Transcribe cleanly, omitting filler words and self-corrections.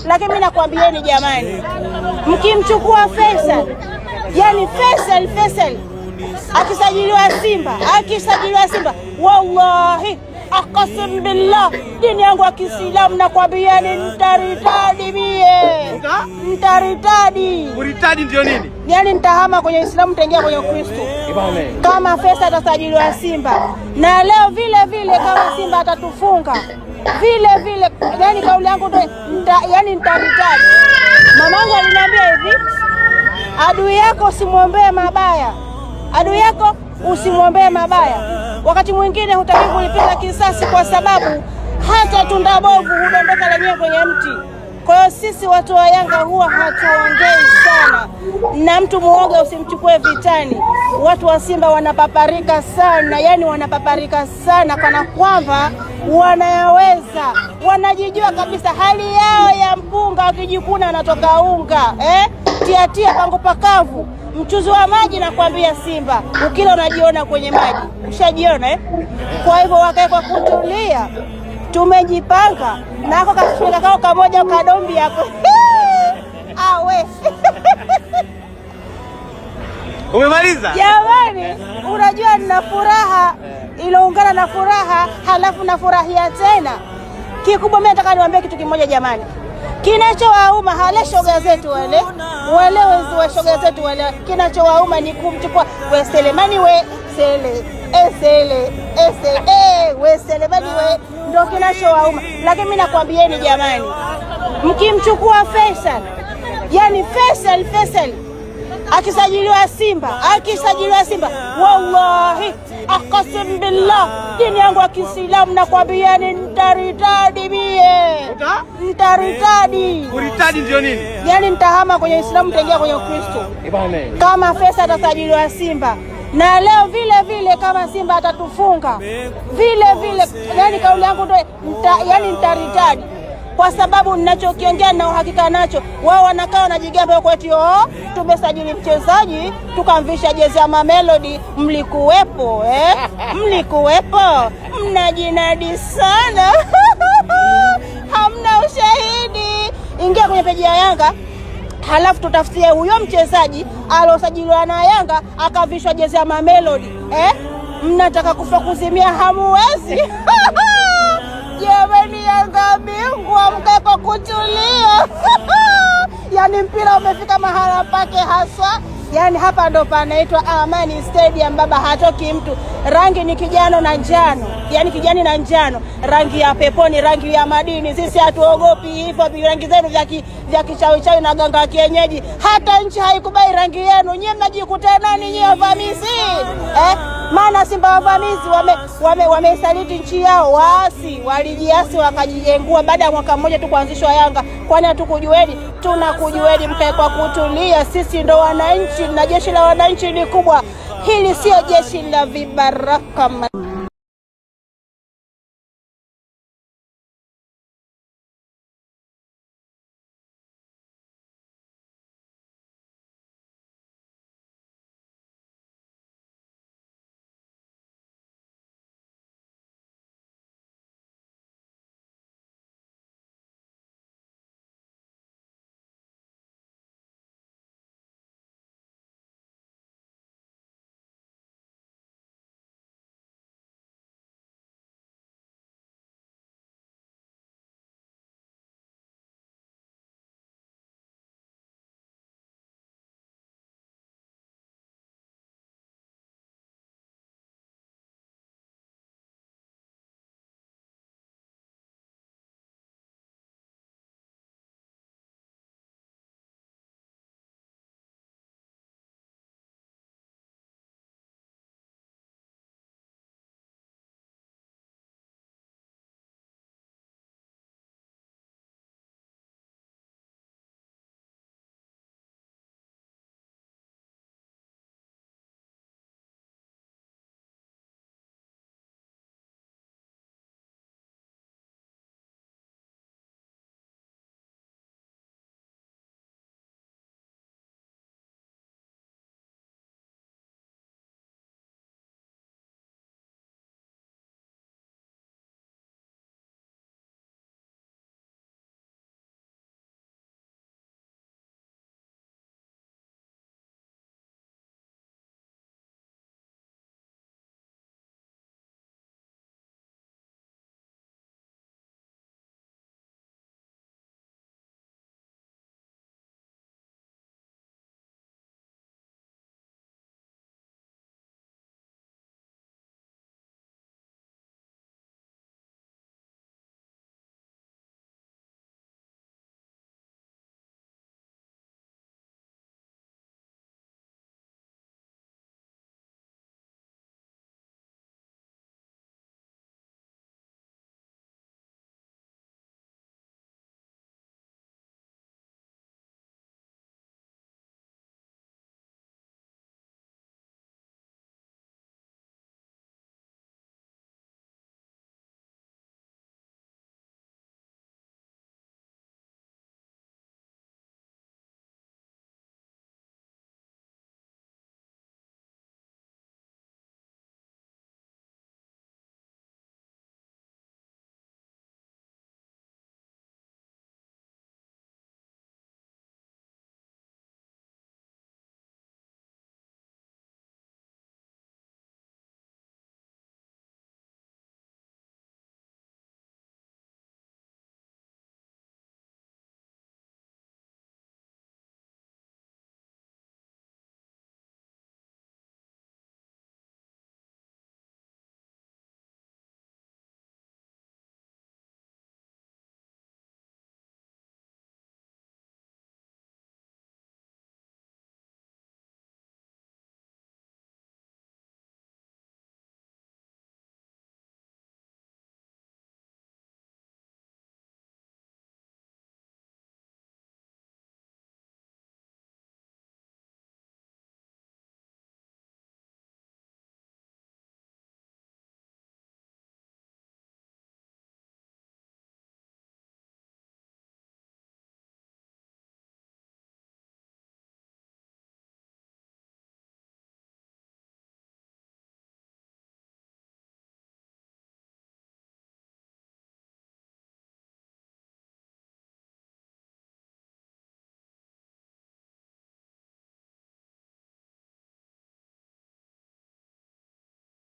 Lakini mimi nakwambieni jamani, mkimchukua Faisal, yani Faisal akisajiliwa Simba, wallahi akasem billah, dini yangu ya Kiislamu nakwambieni nitaritadi mie. Nitaritadi. Kuritadi ndio nini? Yani nitahama kwenye Uislamu nitaingia kwenye Ukristo. Kama Faisal atasajiliwa Simba. Na leo vile kama Simba atatufunga, vile yani kauli yangu ndio yani nitaritadi. Mamangu aliniambia hivi, adui yako usimwombee mabaya. Wakati mwingine hutaki kulipiza kisasi kwa sababu hata tunda bovu hudondoka lenyewe kwenye mti. Kwa hiyo sisi watu wa Yanga huwa hatuongei sana, na mtu muoga usimchukue vitani. Watu wa Simba wanapaparika sana, yani wanapaparika sana kana kwamba wanayaweza, wanajijua kabisa hali yao ya mpunga, wakijikuna anatoka unga. Tia pangu pakavu, mchuzi wa maji na kuambia Simba, ukila unajiona kwenye maji, ushajiona Kwa hivyo wakae kwa kutulia, tumejipanga nako kafika kao kamoja kadombi yako awe umemaliza jamani. Unajua nina furaha iliungana na furaha, halafu na furahia tena. Kikubwa mimi nataka niwaambie kitu kimoja jamani, kinachowauma hale shoga zetu wale wezi shoga zetu wale, kinachowauma ni kumchukua we Selemani we Selemani we, ndio kinachowauma. Lakini mimi nakwambieni jamani, mkimchukua Faisal, yani Faisal akisajiliwa Simba, wallahi akasem billah, dini yangu ya Kiislamu nakwambieni nitaritadi mie. Nitaritadi. Kuritadi ndio nini? Yani nitahama kwenye Uislamu nitaingia kwenye Ukristo. Kama Faisal atasajiliwa Simba. Na leo vile kama Simba atatufunga, vile yani kauli yangu ndio yani nitaritadi. Kwa sababu ninachokiongea na uhakika nacho. Wao wanakaa wanajigamba kwa eti tumesajili mchezaji tukamvisha jezi ya Mamelodi. Mlikuwepo Mlikuwepo, mnajinadi sana hamna ushahidi. Ingia kwenye peji ya Yanga, halafu tutafutie huyo mchezaji alosajiliwa na Yanga akavishwa jezi ya Mamelodi. Mnataka kufa kuzimia, hamuwezi jamani. Yanga bingwa, mkae kwa kutulia yani mpira umefika mahala pake haswa. Yani hapa ndo panaitwa Amani Stadium baba, hatoki mtu. Rangi ni kijano na njano, yani kijani na njano, rangi ya peponi, rangi ya madini. Sisi hatuogopi hivyo rangi zenu vya kichawi na ganga kienyeji. Hata nchi haikubai rangi yenu. Nyie mnajikuta nani nyie wavamizi? Maana Simba wavamizi wamesaliti nchi yao, waasi walijiasi wakajijengua baada ya mwaka mmoja tu kuanzishwa Yanga. Kwani hatukujueni? Tunakujueni, mkae kwa kutulia. Sisi ndo wananchi na jeshi la wananchi ni kubwa. Hili sio jeshi la vibaraka.